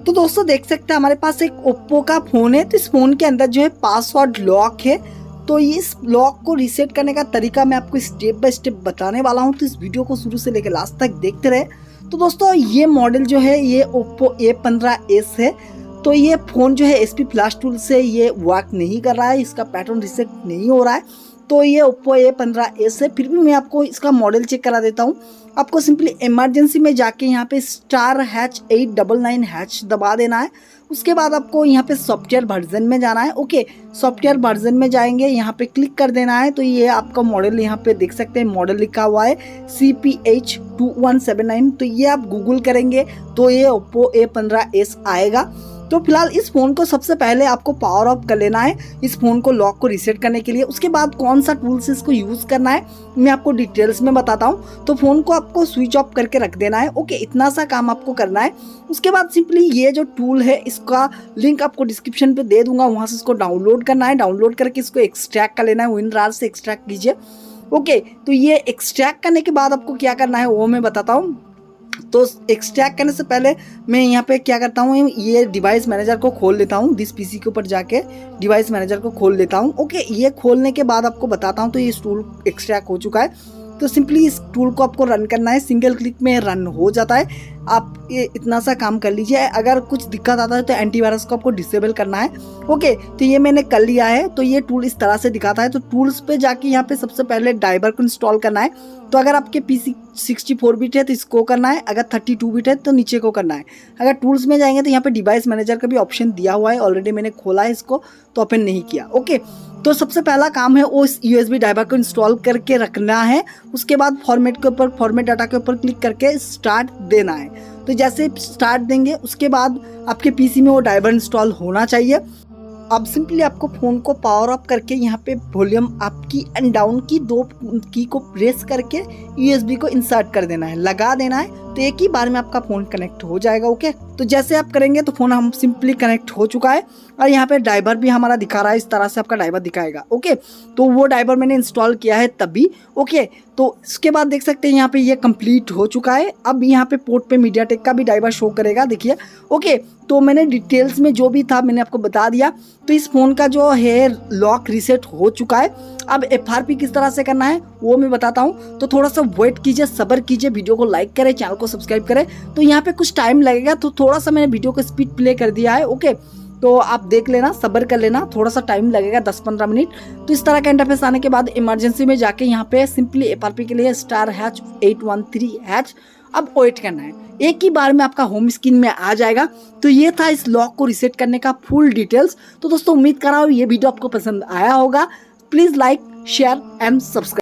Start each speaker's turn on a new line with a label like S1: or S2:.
S1: तो दोस्तों देख सकते हैं हमारे पास एक ओप्पो का फ़ोन है। तो इस फ़ोन के अंदर जो है पासवर्ड लॉक है। तो इस लॉक को रीसेट करने का तरीका मैं आपको स्टेप बाय स्टेप बताने वाला हूं, तो इस वीडियो को शुरू से लेकर लास्ट तक देखते रहे। तो दोस्तों ये मॉडल जो है ये ओप्पो A15s है। तो ये फ़ोन जो है SP फ्लैश टूल से ये वर्क नहीं कर रहा है, इसका पैटर्न रीसेट नहीं हो रहा है। तो ये ओप्पो A15s है। फिर भी मैं आपको इसका मॉडल चेक करा देता हूँ। आपको सिंपली इमरजेंसी में जाके यहाँ पे *#899# दबा देना है। उसके बाद आपको यहाँ पे सॉफ्टवेयर वर्जन में जाना है। ओके, सॉफ्टवेयर वर्जन में जाएंगे, यहाँ पे क्लिक कर देना है। तो ये आपका मॉडल यहाँ पे देख सकते हैं, मॉडल लिखा हुआ है CPH2179। तो ये आप गूगल करेंगे तो ये ओप्पो A15s आएगा। तो फिलहाल इस फ़ोन को सबसे पहले आपको पावर ऑफ कर लेना है इस फ़ोन को लॉक को रीसेट करने के लिए। उसके बाद कौन सा टूल से इसको यूज़ करना है मैं आपको डिटेल्स में बताता हूँ। तो फ़ोन को आपको स्विच ऑफ करके रख देना है। ओके, इतना सा काम आपको करना है। उसके बाद सिंपली ये जो टूल है इसका लिंक आपको डिस्क्रिप्शन पे दे दूंगा, वहाँ से इसको डाउनलोड करना है। डाउनलोड करके इसको एक्सट्रैक्ट कर लेना है, WinRAR से एक्सट्रैक्ट कीजिए। ओके, तो ये एक्सट्रैक्ट करने के बाद आपको क्या करना है वो मैं बताता हूँ। तो एक्सट्रैक्ट करने से पहले मैं यहाँ पे क्या करता हूँ, ये डिवाइस मैनेजर को खोल लेता हूँ। दिस पीसी के ऊपर जाके डिवाइस मैनेजर को खोल लेता हूँ। ओके, ये खोलने के बाद आपको बताता हूँ। तो ये टूल एक्सट्रैक्ट हो चुका है। तो सिंपली इस टूल को आपको रन करना है, सिंगल क्लिक में रन हो जाता है। आप ये इतना सा काम कर लीजिए। अगर कुछ दिक्कत आता है तो एंटीवायरस को आपको डिसेबल करना है। ओके, तो ये मैंने कर लिया है। तो ये टूल इस तरह से दिखाता है। तो टूल्स पे जाके यहाँ पे सबसे पहले ड्राइवर को इंस्टॉल करना है। तो अगर आपके PC 64 बिट है तो इसको करना है, अगर 32 बिट है तो नीचे को करना है। अगर टूल्स में जाएंगे तो यहाँ पे डिवाइस मैनेजर का भी ऑप्शन दिया हुआ है, ऑलरेडी मैंने खोला है इसको, तो ओपन नहीं किया। ओके, तो सबसे पहला काम है वो इस USB ड्राइवर को इंस्टॉल करके रखना है। उसके बाद फॉर्मेट के ऊपर, फॉर्मेट डाटा के ऊपर क्लिक करके स्टार्ट देना है। तो जैसे स्टार्ट देंगे उसके बाद आपके PC में वो ड्राइवर इंस्टॉल होना चाहिए। अब सिंपली आपको फ़ोन को पावर ऑफ करके यहाँ पे वॉल्यूम अप की एंड डाउन की दो की को प्रेस करके USB को इंसर्ट कर देना है, लगा देना है। तो एक ही बार में आपका फ़ोन कनेक्ट हो जाएगा। ओके, तो जैसे आप करेंगे तो फ़ोन हम सिंपली कनेक्ट हो चुका है और यहाँ पे ड्राइवर भी हमारा दिखा रहा है, इस तरह से आपका ड्राइवर दिखाएगा। ओके, तो वो ड्राइवर मैंने इंस्टॉल किया है तभी। ओके, तो इसके बाद देख सकते हैं यहाँ पे ये कंप्लीट हो चुका है। अब यहाँ पे पोर्ट पे MediaTek का भी ड्राइवर शो करेगा, देखिए। ओके, तो मैंने डिटेल्स में जो भी था मैंने आपको बता दिया। तो इस फ़ोन का जो है लॉक रीसेट हो चुका है। अब FRP किस तरह से करना है वो मैं बताता हूँ। तो थोड़ा सा वेट कीजिए, सब्र कीजिए, वीडियो को लाइक करें, चैनल को सब्सक्राइब करें। तो यहाँ पे कुछ टाइम लगेगा, तो थोड़ा सा मैंने वीडियो को स्पीड प्ले कर दिया है। ओके, तो आप देख लेना, सब्र कर लेना, थोड़ा सा टाइम लगेगा 10-15 मिनट। तो इस तरह का इंटरफेस आने के बाद इमरजेंसी में जाके यहाँ पे सिंपली FRP के लिए *813# अब वेट करना है। एक ही बार में आपका होम स्क्रीन में आ जाएगा। तो ये था इस लॉक को रीसेट करने का फुल डिटेल्स। तो दोस्तों उम्मीद कर रहा हूँ ये वीडियो आपको पसंद आया होगा। Please like, share and subscribe.